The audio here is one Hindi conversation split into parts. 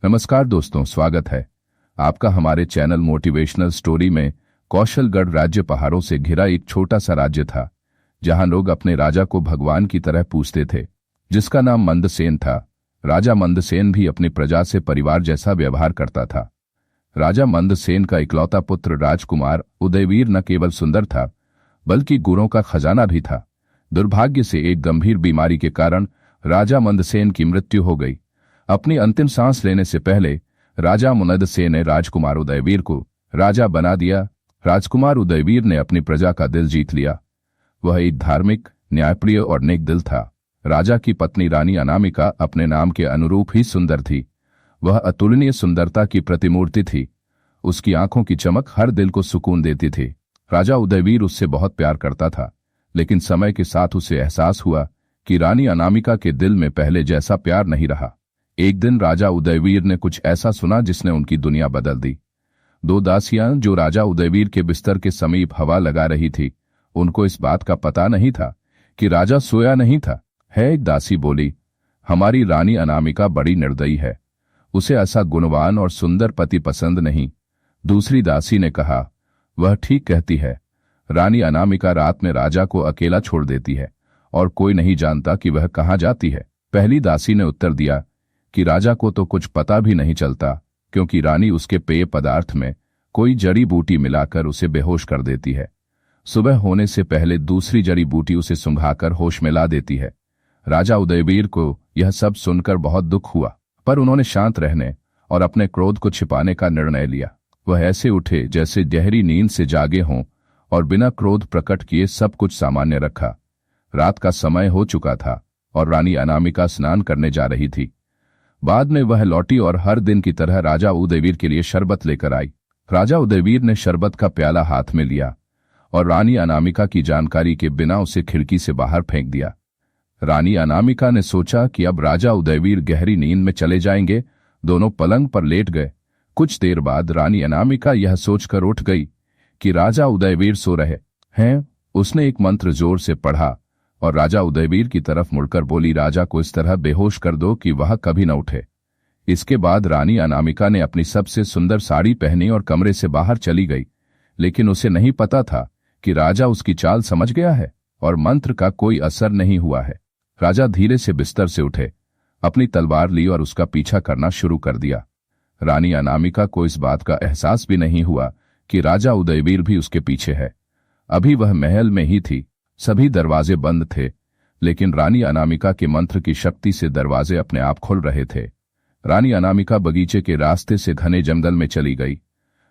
नमस्कार दोस्तों, स्वागत है आपका हमारे चैनल मोटिवेशनल स्टोरी में। कौशलगढ़ राज्य पहाड़ों से घिरा एक छोटा सा राज्य था, जहां लोग अपने राजा को भगवान की तरह पूजते थे, जिसका नाम मंदसेन था। राजा मंदसेन भी अपनी प्रजा से परिवार जैसा व्यवहार करता था। राजा मंदसेन का इकलौता पुत्र राजकुमार उदयवीर न केवल सुंदर था, बल्कि गुणों का खजाना भी था। दुर्भाग्य से एक गंभीर बीमारी के कारण राजा मंदसेन की मृत्यु हो गई। अपनी अंतिम सांस लेने से पहले राजा मंदसेन ने राजकुमार उदयवीर को राजा बना दिया। राजकुमार उदयवीर ने अपनी प्रजा का दिल जीत लिया। वह एक धार्मिक, न्यायप्रिय और नेक दिल था। राजा की पत्नी रानी अनामिका अपने नाम के अनुरूप ही सुंदर थी। वह अतुलनीय सुंदरता की प्रतिमूर्ति थी। उसकी आंखों की चमक हर दिल को सुकून देती थी। राजा उदयवीर उससे बहुत प्यार करता था, लेकिन समय के साथ उसे एहसास हुआ कि रानी अनामिका के दिल में पहले जैसा प्यार नहीं रहा। एक दिन राजा उदयवीर ने कुछ ऐसा सुना जिसने उनकी दुनिया बदल दी। दो दासियां जो राजा उदयवीर के बिस्तर के समीप हवा लगा रही थी, उनको इस बात का पता नहीं था कि राजा सोया नहीं था। एक दासी बोली, हमारी रानी अनामिका बड़ी निर्दयी है, उसे ऐसा गुणवान और सुंदर पति पसंद नहीं। दूसरी दासी ने कहा, वह ठीक कहती है, रानी अनामिका रात में राजा को अकेला छोड़ देती है और कोई नहीं जानता कि वह कहाँ जाती है। पहली दासी ने उत्तर दिया कि राजा को तो कुछ पता भी नहीं चलता, क्योंकि रानी उसके पेय पदार्थ में कोई जड़ी बूटी मिलाकर उसे बेहोश कर देती है। सुबह होने से पहले दूसरी जड़ी बूटी उसे सुंघाकर होश में ला देती है। राजा उदयवीर को यह सब सुनकर बहुत दुख हुआ, पर उन्होंने शांत रहने और अपने क्रोध को छिपाने का निर्णय लिया। वह ऐसे उठे जैसे गहरी नींद से जागे हों और बिना क्रोध प्रकट किए सब कुछ सामान्य रखा। रात का समय हो चुका था और रानी अनामिका स्नान करने जा रही थी। बाद में वह लौटी और हर दिन की तरह राजा उदयवीर के लिए शरबत लेकर आई। राजा उदयवीर ने शरबत का प्याला हाथ में लिया और रानी अनामिका की जानकारी के बिना उसे खिड़की से बाहर फेंक दिया। रानी अनामिका ने सोचा कि अब राजा उदयवीर गहरी नींद में चले जाएंगे। दोनों पलंग पर लेट गए। कुछ देर बाद रानी अनामिका यह सोचकर उठ गई कि राजा उदयवीर सो रहे हैं। उसने एक मंत्र जोर से पढ़ा और राजा उदयवीर की तरफ मुड़कर बोली, राजा को इस तरह बेहोश कर दो कि वह कभी न उठे। इसके बाद रानी अनामिका ने अपनी सबसे सुंदर साड़ी पहनी और कमरे से बाहर चली गई, लेकिन उसे नहीं पता था कि राजा उसकी चाल समझ गया है और मंत्र का कोई असर नहीं हुआ है। राजा धीरे से बिस्तर से उठे, अपनी तलवार ली और उसका पीछा करना शुरू कर दिया। रानी अनामिका को इस बात का एहसास भी नहीं हुआ कि राजा उदयवीर भी उसके पीछे है। अभी वह महल में ही थी, सभी दरवाजे बंद थे, लेकिन रानी अनामिका के मंत्र की शक्ति से दरवाजे अपने आप खुल रहे थे। रानी अनामिका बगीचे के रास्ते से घने जंगल में चली गई।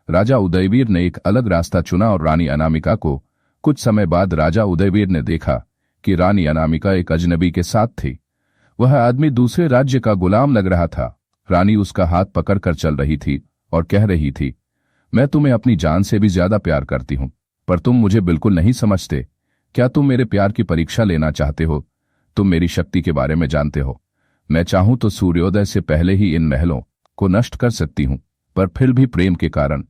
राजा उदयवीर ने एक अलग रास्ता चुना और रानी अनामिका को कुछ समय बाद राजा उदयवीर ने देखा कि रानी अनामिका एक अजनबी के साथ थी। वह आदमी दूसरे राज्य का गुलाम लग रहा था। रानी उसका हाथ पकड़कर चल रही थी और कह रही थी, मैं तुम्हें अपनी जान से भी ज्यादा प्यार करती हूं, पर तुम मुझे बिल्कुल नहीं समझते। क्या तुम मेरे प्यार की परीक्षा लेना चाहते हो? तुम मेरी शक्ति के बारे में जानते हो। मैं चाहूं तो सूर्योदय से पहले ही इन महलों को नष्ट कर सकती हूं, पर फिर भी प्रेम के कारण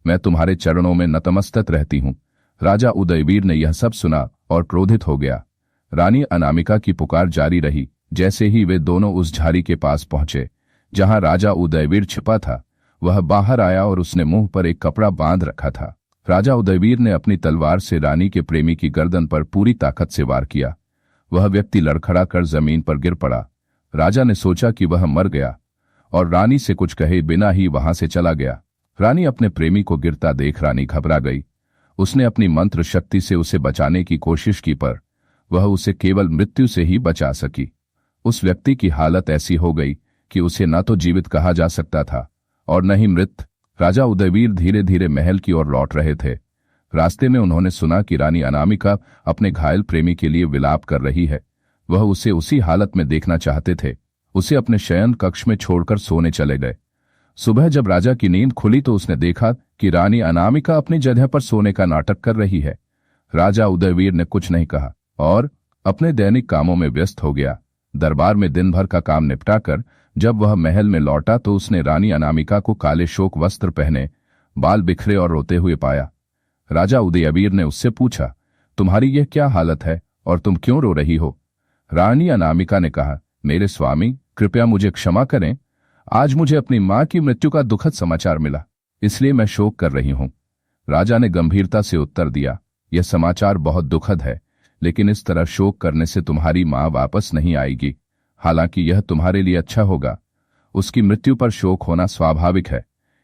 मैं तुम्हारे चरणों में नतमस्तक रहती हूं। राजा उदयवीर ने यह सब सुना और क्रोधित हो गया। रानी अनामिका की पुकार जारी रही। जैसे ही वे दोनों उस झाड़ी के पास पहुंचे जहां राजा उदयवीर छिपा था, वह बाहर आया और उसने मुंह पर एक कपड़ा बांध रखा था। राजा उदयवीर ने अपनी तलवार से रानी के प्रेमी की गर्दन पर पूरी ताकत से वार किया। वह व्यक्ति लड़खड़ा कर जमीन पर गिर पड़ा। राजा ने सोचा कि वह मर गया और रानी से कुछ कहे बिना ही वहां से चला गया। रानी अपने प्रेमी को गिरता देख रानी घबरा गई। उसने अपनी मंत्र शक्ति से उसे बचाने की कोशिश की, पर वह उसे केवल मृत्यु से ही बचा सकी। उस व्यक्ति की हालत ऐसी हो गई कि उसे न तो जीवित कहा जा सकता था और न ही मृत। राजा उदयवीर धीरे धीरे महल की ओर लौट रहे थे। रास्ते में उन्होंने सुना कि रानी अनामिका अपने घायल प्रेमी के लिए विलाप कर रही है। वह उसे उसी हालत में देखना चाहते थे। उसे अपने शयन कक्ष में छोड़कर सोने चले गए। सुबह जब राजा की नींद खुली तो उसने देखा कि रानी अनामिका अपनी जगह पर सोने का नाटक कर रही है। राजा उदयवीर ने कुछ नहीं कहा और अपने दैनिक कामों में व्यस्त हो गया। दरबार में दिन भर का काम निपटाकर जब वह महल में लौटा तो उसने रानी अनामिका को काले शोक वस्त्र पहने, बाल बिखरे और रोते हुए पाया। राजा उदयवीर ने उससे पूछा, तुम्हारी यह क्या हालत है और तुम क्यों रो रही हो? रानी अनामिका ने कहा, मेरे स्वामी, कृपया मुझे क्षमा करें। आज मुझे अपनी मां की मृत्यु का दुखद समाचार मिला, इसलिए मैं शोक कर रही हूं। राजा ने गंभीरता से उत्तर दिया, यह समाचार बहुत दुखद है, लेकिन इस तरह शोक करने से तुम्हारी मां वापस नहीं आएगी। हालांकि यह तुम्हारे लिए अच्छा होगा। उसकी मृत्यु पर शोक होना स्वाभाविक है।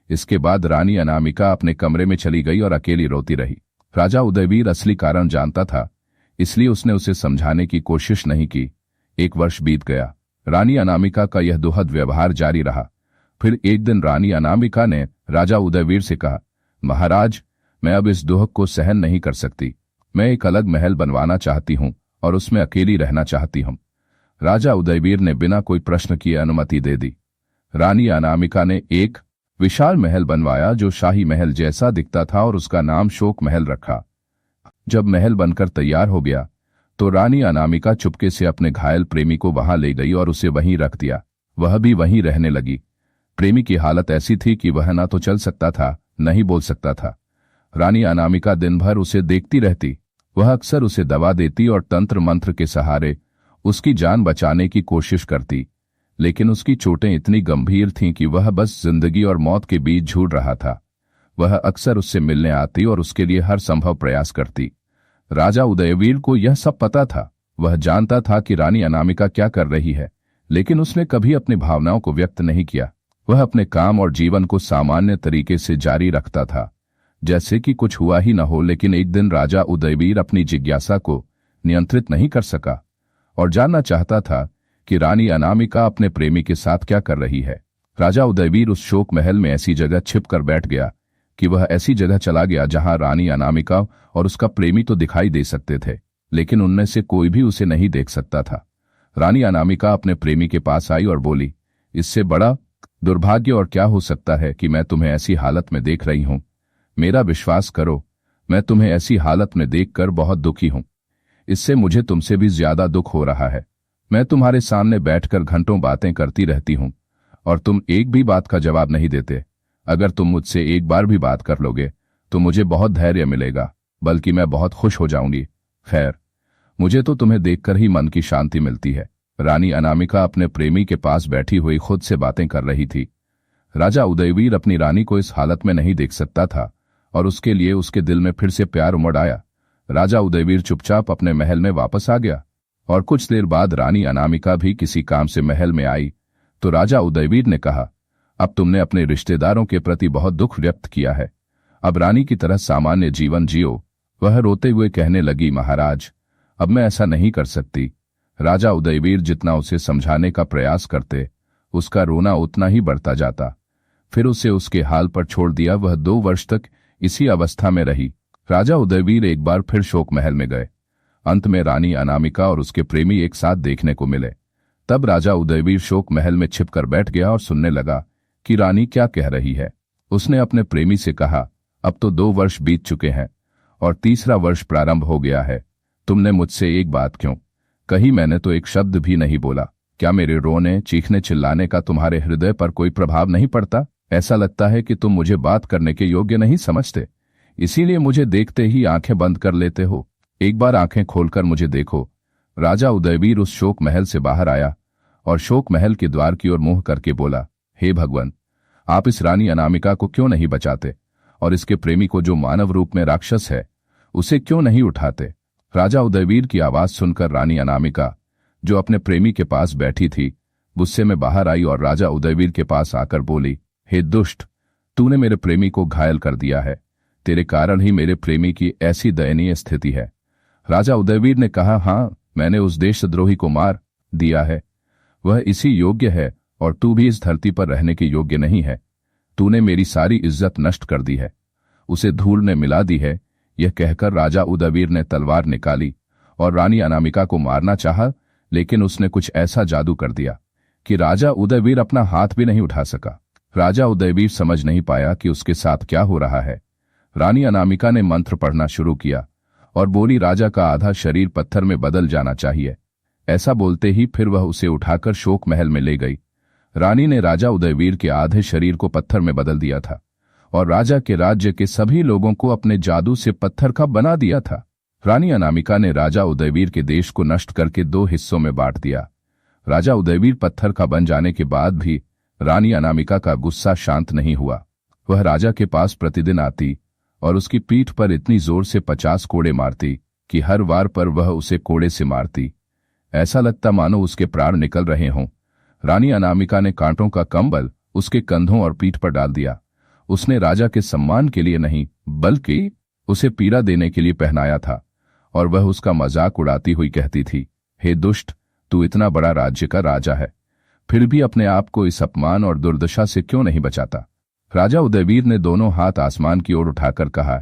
इसके बाद रानी अनामिका अपने कमरे में चली गई और अकेली रोती रही। राजा उदयवीर असली कारण जानता था, इसलिए उसने उसे समझाने की कोशिश नहीं की। 1 वर्ष बीत गया। रानी अनामिका का यह दुखद व्यवहार जारी रहा। फिर एक दिन रानी अनामिका ने राजा उदयवीर से कहा, महाराज, मैं अब इस दुख को सहन नहीं कर सकती। मैं एक अलग महल बनवाना चाहती हूं और उसमें अकेली रहना चाहती हूं। राजा उदयवीर ने बिना कोई प्रश्न किए अनुमति दे दी। रानी अनामिका ने एक विशाल महल बनवाया जो शाही महल जैसा दिखता था और उसका नाम शोक महल रखा। जब महल बनकर तैयार हो गया तो रानी अनामिका चुपके से अपने घायल प्रेमी को वहां ले गई और उसे वहीं रख दिया। वह भी वहीं रहने लगी। प्रेमी की हालत ऐसी थी कि वह न तो चल सकता था, न ही बोल सकता था। रानी अनामिका दिन भर उसे देखती रहती। वह अक्सर उसे दवा देती और तंत्र मंत्र के सहारे उसकी जान बचाने की कोशिश करती, लेकिन उसकी चोटें इतनी गंभीर थीं कि वह बस जिंदगी और मौत के बीच झूल रहा था। वह अक्सर उससे मिलने आती और उसके लिए हर संभव प्रयास करती। राजा उदयवीर को यह सब पता था। वह जानता था कि रानी अनामिका क्या कर रही है, लेकिन उसने कभी अपनी भावनाओं को व्यक्त नहीं किया। वह अपने काम और जीवन को सामान्य तरीके से जारी रखता था, जैसे कि कुछ हुआ ही न हो। लेकिन एक दिन राजा उदयवीर अपनी जिज्ञासा को नियंत्रित नहीं कर सका और जानना चाहता था कि रानी अनामिका अपने प्रेमी के साथ क्या कर रही है। राजा उदयवीर उस शोक महल में ऐसी जगह छिप कर बैठ गया कि वह ऐसी जगह चला गया जहां रानी अनामिका और उसका प्रेमी तो दिखाई दे सकते थे, लेकिन उनमें से कोई भी उसे नहीं देख सकता था। रानी अनामिका अपने प्रेमी के पास आई और बोली, इससे बड़ा दुर्भाग्य और क्या हो सकता है कि मैं तुम्हें ऐसी हालत में देख रही हूं। मेरा विश्वास करो, मैं तुम्हें ऐसी हालत में देखकर बहुत दुखी हूं। इससे मुझे तुमसे भी ज्यादा दुख हो रहा है। मैं तुम्हारे सामने बैठकर घंटों बातें करती रहती हूं और तुम एक भी बात का जवाब नहीं देते। अगर तुम मुझसे एक बार भी बात कर लोगे तो मुझे बहुत धैर्य मिलेगा, बल्कि मैं बहुत खुश हो जाऊंगी। खैर, मुझे तो तुम्हें देखकर ही मन की शांति मिलती है। रानी अनामिका अपने प्रेमी के पास बैठी हुई खुद से बातें कर रही थी। राजा उदयवीर अपनी रानी को इस हालत में नहीं देख सकता था और उसके लिए उसके दिल में फिर से प्यार उमड़ आया। राजा उदयवीर चुपचाप अपने महल में वापस आ गया और कुछ देर बाद रानी अनामिका भी किसी काम से महल में आई तो राजा उदयवीर ने कहा, अब तुमने अपने रिश्तेदारों के प्रति बहुत दुख व्यक्त किया है। अब रानी की तरह सामान्य जीवन जियो। वह रोते हुए कहने लगी, महाराज, अब मैं ऐसा नहीं कर सकती। राजा उदयवीर जितना उसे समझाने का प्रयास करते, उसका रोना उतना ही बढ़ता जाता। फिर उसे उसके हाल पर छोड़ दिया। वह 2 वर्ष तक इसी अवस्था में रही। राजा उदयवीर एक बार फिर शोक महल में गए। अंत में रानी अनामिका और उसके प्रेमी एक साथ देखने को मिले। तब राजा उदयवीर शोक महल में छिपकर बैठ गया और सुनने लगा कि रानी क्या कह रही है। उसने अपने प्रेमी से कहा, अब तो 2 वर्ष बीत चुके हैं और तीसरा वर्ष प्रारंभ हो गया है। तुमने मुझसे एक बात क्यों कही? मैंने तो एक शब्द भी नहीं बोला। क्या मेरे रोने, चीखने, चिल्लाने का तुम्हारे हृदय पर कोई प्रभाव नहीं पड़ता? ऐसा लगता है कि तुम मुझे बात करने के योग्य नहीं समझते, इसीलिए मुझे देखते ही आंखें बंद कर लेते हो। एक बार आंखें खोलकर मुझे देखो। राजा उदयवीर उस शोक महल से बाहर आया और शोक महल के द्वार की ओर मुंह करके बोला, हे भगवान, आप इस रानी अनामिका को क्यों नहीं बचाते और इसके प्रेमी को जो मानव रूप में राक्षस है उसे क्यों नहीं उठाते? राजा उदयवीर की आवाज सुनकर रानी अनामिका, जो अपने प्रेमी के पास बैठी थी, गुस्से में बाहर आई और राजा उदयवीर के पास आकर बोली, हे दुष्ट, तूने मेरे प्रेमी को घायल कर दिया है। तेरे कारण ही मेरे प्रेमी की ऐसी दयनीय स्थिति है। राजा उदयवीर ने कहा, हाँ, मैंने उस देशद्रोही को मार दिया है। वह इसी योग्य है और तू भी इस धरती पर रहने के योग्य नहीं है। तूने मेरी सारी इज्जत नष्ट कर दी है, उसे धूल ने मिला दी है। यह कहकर राजा उदयवीर ने तलवार निकाली और रानी अनामिका को मारना चाहा, लेकिन उसने कुछ ऐसा जादू कर दिया कि राजा उदयवीर अपना हाथ भी नहीं उठा सका। राजा उदयवीर समझ नहीं पाया कि उसके साथ क्या हो रहा है। रानी अनामिका ने मंत्र पढ़ना शुरू किया और बोली, राजा का आधा शरीर पत्थर में बदल जाना चाहिए। ऐसा बोलते ही फिर वह उसे उठाकर शोक महल में ले गई। रानी ने राजा उदयवीर के आधे शरीर को पत्थर में बदल दिया था और राजा के राज्य के सभी लोगों को अपने जादू से पत्थर का बना दिया था। रानी अनामिका ने राजा उदयवीर के देश को नष्ट करके 2 हिस्सों में बांट दिया। राजा उदयवीर पत्थर का बन जाने के बाद भी रानी अनामिका का गुस्सा शांत नहीं हुआ। वह राजा के पास प्रतिदिन आती और उसकी पीठ पर इतनी जोर से 50 कोड़े मारती कि हर वार पर वह उसे कोड़े से मारती। ऐसा लगता मानो उसके प्राण निकल रहे हों। रानी अनामिका ने कांटों का कंबल उसके कंधों और पीठ पर डाल दिया। उसने राजा के सम्मान के लिए नहीं बल्कि उसे पीड़ा देने के लिए पहनाया था, और वह उसका मजाक उड़ाती हुई कहती थी, हे दुष्ट, तू इतना बड़ा राज्य का राजा है, फिर भी अपने आप को इस अपमान और दुर्दशा से क्यों नहीं बचाता। राजा उदयवीर ने दोनों हाथ आसमान की ओर उठाकर कहा,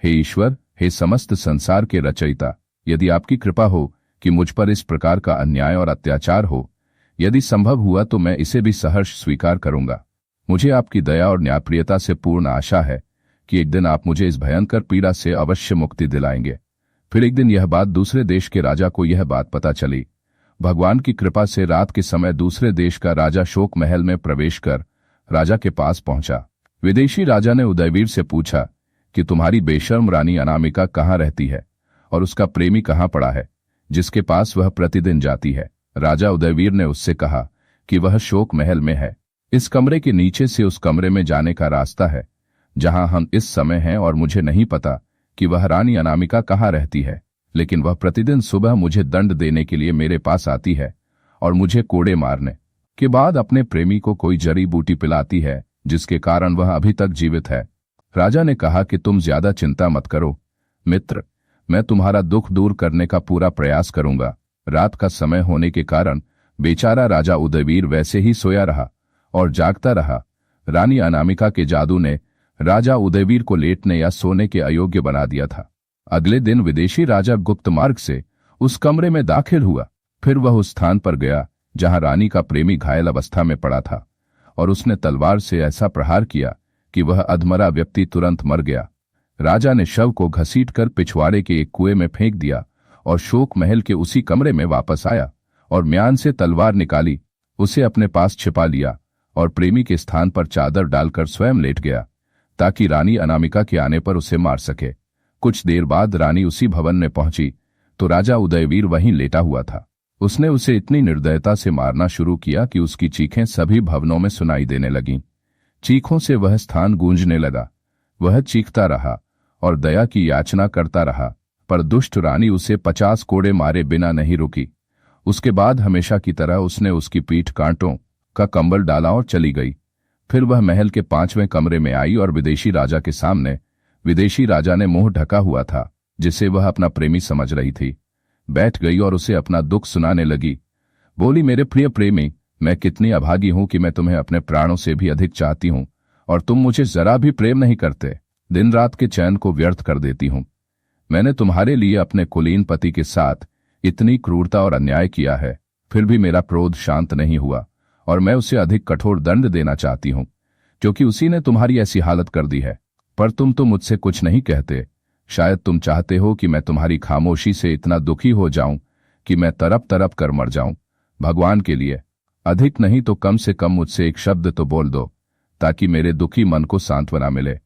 हे ईश्वर, हे समस्त संसार के रचयिता, यदि आपकी कृपा हो कि मुझ पर इस प्रकार का अन्याय और अत्याचार हो, यदि संभव हुआ तो मैं इसे भी सहर्ष स्वीकार करूंगा। मुझे आपकी दया और न्यायप्रियता से पूर्ण आशा है कि एक दिन आप मुझे इस भयंकर पीड़ा से अवश्य मुक्ति दिलाएंगे। फिर एक दिन यह बात दूसरे देश के राजा को यह बात पता चली। भगवान की कृपा से रात के समय दूसरे देश का राजा शोक महल में प्रवेश कर राजा के पास पहुंचा। विदेशी राजा ने उदयवीर से पूछा कि तुम्हारी बेशर्म रानी अनामिका कहाँ रहती है और उसका प्रेमी कहाँ पड़ा है जिसके पास वह प्रतिदिन जाती है। राजा उदयवीर ने उससे कहा कि वह शोक महल में है। इस कमरे के नीचे से उस कमरे में जाने का रास्ता है जहां हम इस समय हैं, और मुझे नहीं पता कि वह रानी अनामिका कहाँ रहती है, लेकिन वह प्रतिदिन सुबह मुझे दंड देने के लिए मेरे पास आती है और मुझे कोड़े मारने के बाद अपने प्रेमी को कोई जड़ी बूटी पिलाती है जिसके कारण वह अभी तक जीवित है। राजा ने कहा कि तुम ज्यादा चिंता मत करो मित्र, मैं तुम्हारा दुख दूर करने का पूरा प्रयास करूंगा। रात का समय होने के कारण बेचारा राजा उदयवीर वैसे ही सोया रहा और जागता रहा। रानी अनामिका के जादू ने राजा उदयवीर को लेटने या सोने के अयोग्य बना दिया था। अगले दिन विदेशी राजा गुप्त मार्ग से उस कमरे में दाखिल हुआ। फिर वह उस स्थान पर गया जहां रानी का प्रेमी घायल अवस्था में पड़ा था, और उसने तलवार से ऐसा प्रहार किया कि वह अधमरा व्यक्ति तुरंत मर गया। राजा ने शव को घसीटकर पिछवाड़े के एक कुएं में फेंक दिया और शोक महल के उसी कमरे में वापस आया और म्यान से तलवार निकाली, उसे अपने पास छिपा लिया और प्रेमी के स्थान पर चादर डालकर स्वयं लेट गया ताकि रानी अनामिका के आने पर उसे मार सके। कुछ देर बाद रानी उसी भवन में पहुंची तो राजा उदयवीर वहीं लेटा हुआ था। उसने उसे इतनी निर्दयता से मारना शुरू किया कि उसकी चीखें सभी भवनों में सुनाई देने लगीं। चीखों से वह स्थान गूंजने लगा। वह चीखता रहा और दया की याचना करता रहा, पर दुष्ट रानी उसे 50 कोड़े मारे बिना नहीं रुकी। उसके बाद हमेशा की तरह उसने उसकी पीठ कांटों का कंबल डाला और चली गई। फिर वह महल के 5वें कमरे में आई और विदेशी राजा के सामने, विदेशी राजा ने मुंह ढका हुआ था जिसे वह अपना प्रेमी समझ रही थी, बैठ गई और उसे अपना दुख सुनाने लगी। बोली, मेरे प्रिय प्रेमी, मैं कितनी अभागी हूं कि मैं तुम्हें अपने प्राणों से भी अधिक चाहती हूं और तुम मुझे जरा भी प्रेम नहीं करते। दिन रात के चैन को व्यर्थ कर देती हूं। मैंने तुम्हारे लिए अपने कुलीन पति के साथ इतनी क्रूरता और अन्याय किया है, फिर भी मेरा क्रोध शांत नहीं हुआ और मैं उसे अधिक कठोर दंड देना चाहती हूं क्योंकि उसी ने तुम्हारी ऐसी हालत कर दी है। पर तुम तो मुझसे कुछ नहीं कहते। शायद तुम चाहते हो कि मैं तुम्हारी खामोशी से इतना दुखी हो जाऊं कि मैं तड़प तड़प कर मर जाऊं। भगवान के लिए अधिक नहीं तो कम से कम मुझसे एक शब्द तो बोल दो ताकि मेरे दुखी मन को सांत्वना मिले।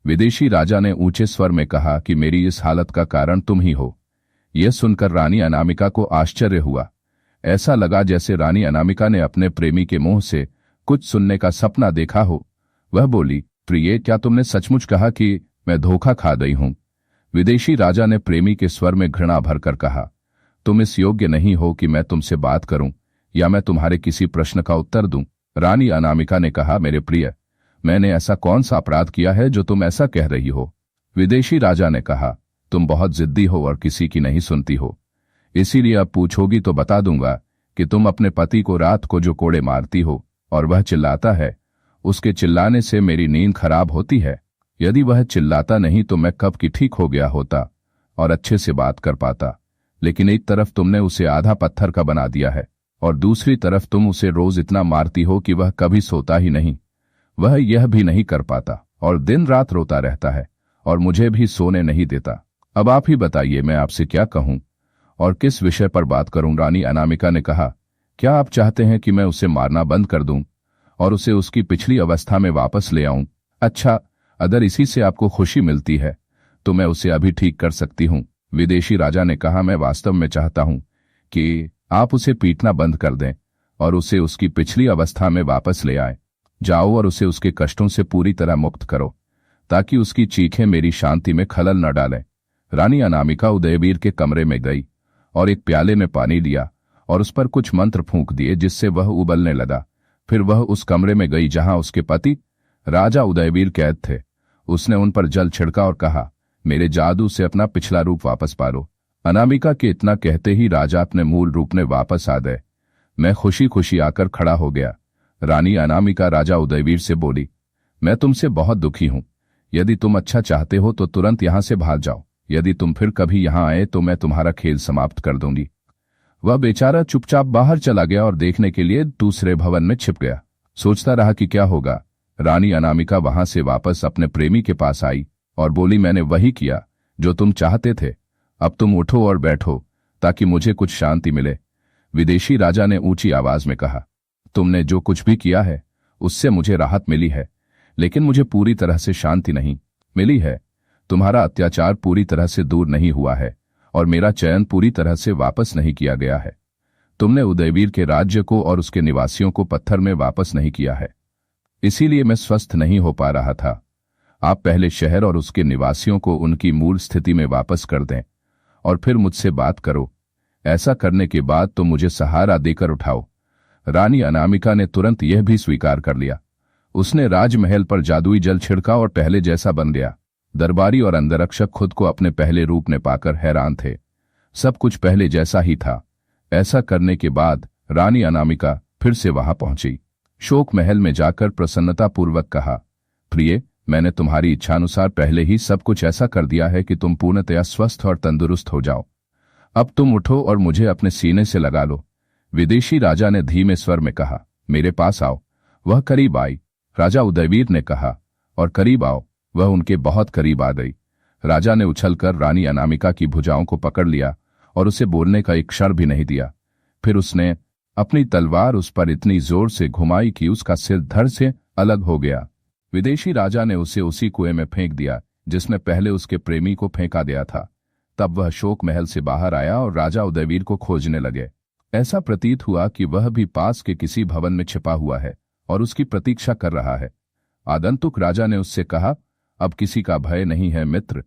विदेशी राजा ने ऊंचे स्वर में कहा कि मेरी इस हालत का कारण तुम ही हो। यह सुनकर रानी अनामिका को आश्चर्य हुआ। ऐसा लगा जैसे रानी अनामिका ने अपने प्रेमी के मुंह से कुछ सुनने का सपना देखा हो। वह बोली, प्रिय, क्या तुमने सचमुच कहा कि मैं धोखा खा गई हूं? विदेशी राजा ने प्रेमी के स्वर में घृणा भरकर कहा, तुम इस योग्य नहीं हो कि मैं तुमसे बात करूं या मैं तुम्हारे किसी प्रश्न का उत्तर दूं। रानी अनामिका ने कहा, मेरे प्रिय, मैंने ऐसा कौन सा अपराध किया है जो तुम ऐसा कह रही हो? विदेशी राजा ने कहा, तुम बहुत जिद्दी हो और किसी की नहीं सुनती हो, इसीलिए अब पूछोगी तो बता दूंगा कि तुम अपने पति को रात को जो कोड़े मारती हो और वह चिल्लाता है, उसके चिल्लाने से मेरी नींद खराब होती है। यदि वह चिल्लाता नहीं तो मैं कब की ठीक हो गया होता और अच्छे से बात कर पाता, लेकिन एक तरफ तुमने उसे आधा पत्थर का बना दिया है और दूसरी तरफ तुम उसे रोज इतना मारती हो कि वह कभी सोता ही नहीं। वह यह भी नहीं कर पाता और दिन रात रोता रहता है और मुझे भी सोने नहीं देता। अब आप ही बताइए, मैं आपसे क्या कहूं और किस विषय पर बात करूं? रानी अनामिका ने कहा, क्या आप चाहते हैं कि मैं उसे मारना बंद कर दूं और उसे उसकी पिछली अवस्था में वापस ले आऊं? अच्छा, अगर इसी से आपको खुशी मिलती है तो मैं उसे अभी ठीक कर सकती हूं। विदेशी राजा ने कहा, मैं वास्तव में चाहता हूं कि आप उसे पीटना बंद कर दें और उसे उसकी पिछली अवस्था में वापस ले आए। जाओ और उसे उसके कष्टों से पूरी तरह मुक्त करो, ताकि उसकी चीखें मेरी शांति में खलल न डालें। रानी अनामिका उदयवीर के कमरे में गई और एक प्याले में पानी लिया और उस पर कुछ मंत्र फूंक दिए, जिससे वह उबलने लगा। फिर वह उस कमरे में गई जहां उसके पति राजा उदयवीर कैद थे। उसने उन पर जल छिड़का और कहा, मेरे जादू से अपना पिछला रूप वापस पालो। अनामिका के इतना कहते ही राजा अपने मूल रूप में वापस आ गए। मैं खुशी खुशी आकर खड़ा हो गया। रानी अनामिका राजा उदयवीर से बोली, मैं तुमसे बहुत दुखी हूं। यदि तुम अच्छा चाहते हो तो तुरंत यहां से भाग जाओ। यदि तुम फिर कभी यहां आए तो मैं तुम्हारा खेल समाप्त कर दूंगी। वह बेचारा चुपचाप बाहर चला गया और देखने के लिए दूसरे भवन में छिप गया। सोचता रहा कि क्या होगा। रानी अनामिका वहां से वापस अपने प्रेमी के पास आई और बोली, मैंने वही किया जो तुम चाहते थे। अब तुम उठो और बैठो ताकि मुझे कुछ शांति मिले। विदेशी राजा ने ऊंची आवाज में कहा, तुमने जो कुछ भी किया है उससे मुझे राहत मिली है, लेकिन मुझे पूरी तरह से शांति नहीं मिली है। तुम्हारा अत्याचार पूरी तरह से दूर नहीं हुआ है और मेरा चयन पूरी तरह से वापस नहीं किया गया है। तुमने उदयवीर के राज्य को और उसके निवासियों को पत्थर में वापस नहीं किया है, इसीलिए मैं स्वस्थ नहीं हो पा रहा था। आप पहले शहर और उसके निवासियों को उनकी मूल स्थिति में वापस कर दें और फिर मुझसे बात करो। ऐसा करने के बाद तो मुझे सहारा देकर उठाओ। रानी अनामिका ने तुरंत यह भी स्वीकार कर लिया। उसने राजमहल पर जादुई जल छिड़का और पहले जैसा बन गया। दरबारी और अंगरक्षक खुद को अपने पहले रूप में पाकर हैरान थे। सब कुछ पहले जैसा ही था। ऐसा करने के बाद रानी अनामिका फिर से वहां पहुंची। शोक महल में जाकर प्रसन्नतापूर्वक कहा, प्रिय, मैंने तुम्हारी इच्छानुसार पहले ही सब कुछ ऐसा कर दिया है कि तुम पूर्णतया स्वस्थ और तंदुरुस्त हो जाओ। अब तुम उठो और मुझे अपने सीने से लगा लो। विदेशी राजा ने धीमे स्वर में कहा, मेरे पास आओ। वह करीब आई। राजा उदयवीर ने कहा, और करीब आओ। वह उनके बहुत करीब आ गई। राजा ने उछलकर रानी अनामिका की भुजाओं को पकड़ लिया और उसे बोलने का एक क्षण भी नहीं दिया। फिर उसने अपनी तलवार उस पर इतनी जोर से घुमाई कि उसका सिर धड़ से अलग हो गया। विदेशी राजा ने उसे उसी कुएं में फेंक दिया जिसमें पहले उसके प्रेमी को फेंका गया था। तब वह शोक महल से बाहर आया और राजा उदयवीर को खोजने लगे। ऐसा प्रतीत हुआ कि वह भी पास के किसी भवन में छिपा हुआ है और उसकी प्रतीक्षा कर रहा है। आगंतुक राजा ने उससे कहा, अब किसी का भय नहीं है मित्र,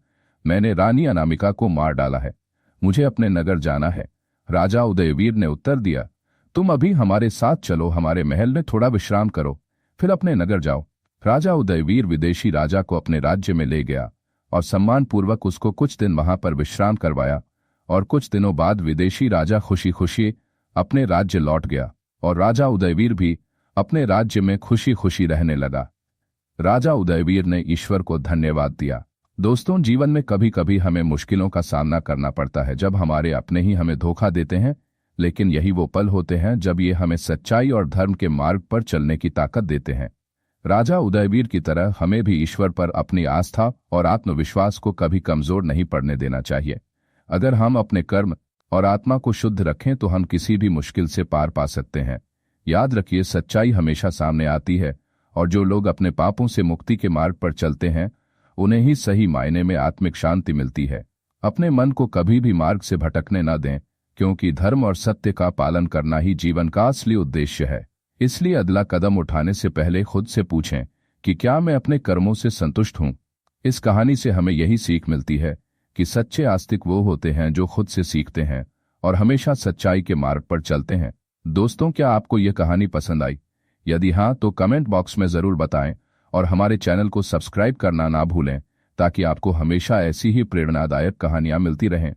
मैंने रानी अनामिका को मार डाला है, मुझे अपने नगर जाना है। राजा उदयवीर ने उत्तर दिया, तुम अभी हमारे साथ चलो, हमारे महल में थोड़ा विश्राम करो, फिर अपने नगर जाओ। राजा उदयवीर विदेशी राजा को अपने राज्य में ले गया और सम्मानपूर्वक उसको कुछ दिन वहां पर विश्राम करवाया और कुछ दिनों बाद विदेशी राजा खुशी खुशी अपने राज्य लौट गया और राजा उदयवीर भी अपने राज्य में खुशी खुशी रहने लगा। राजा उदयवीर ने ईश्वर को धन्यवाद दिया। दोस्तों, जीवन में कभी कभी हमें मुश्किलों का सामना करना पड़ता है, जब हमारे अपने ही हमें धोखा देते हैं, लेकिन यही वो पल होते हैं जब ये हमें सच्चाई और धर्म के मार्ग पर चलने की ताकत देते हैं। राजा उदयवीर की तरह हमें भी ईश्वर पर अपनी आस्था और आत्मविश्वास को कभी कमजोर नहीं पड़ने देना चाहिए। अगर हम अपने कर्म और आत्मा को शुद्ध रखें तो हम किसी भी मुश्किल से पार पा सकते हैं। याद रखिए, सच्चाई हमेशा सामने आती है और जो लोग अपने पापों से मुक्ति के मार्ग पर चलते हैं उन्हें ही सही मायने में आत्मिक शांति मिलती है। अपने मन को कभी भी मार्ग से भटकने न दें, क्योंकि धर्म और सत्य का पालन करना ही जीवन का असली उद्देश्य है। इसलिए अगला कदम उठाने से पहले खुद से पूछें कि क्या मैं अपने कर्मों से संतुष्ट हूं। इस कहानी से हमें यही सीख मिलती है कि सच्चे आस्तिक वो होते हैं जो खुद से सीखते हैं और हमेशा सच्चाई के मार्ग पर चलते हैं। दोस्तों, क्या आपको यह कहानी पसंद आई? यदि हाँ तो कमेंट बॉक्स में जरूर बताएं और हमारे चैनल को सब्सक्राइब करना ना भूलें ताकि आपको हमेशा ऐसी ही प्रेरणादायक कहानियां मिलती रहें।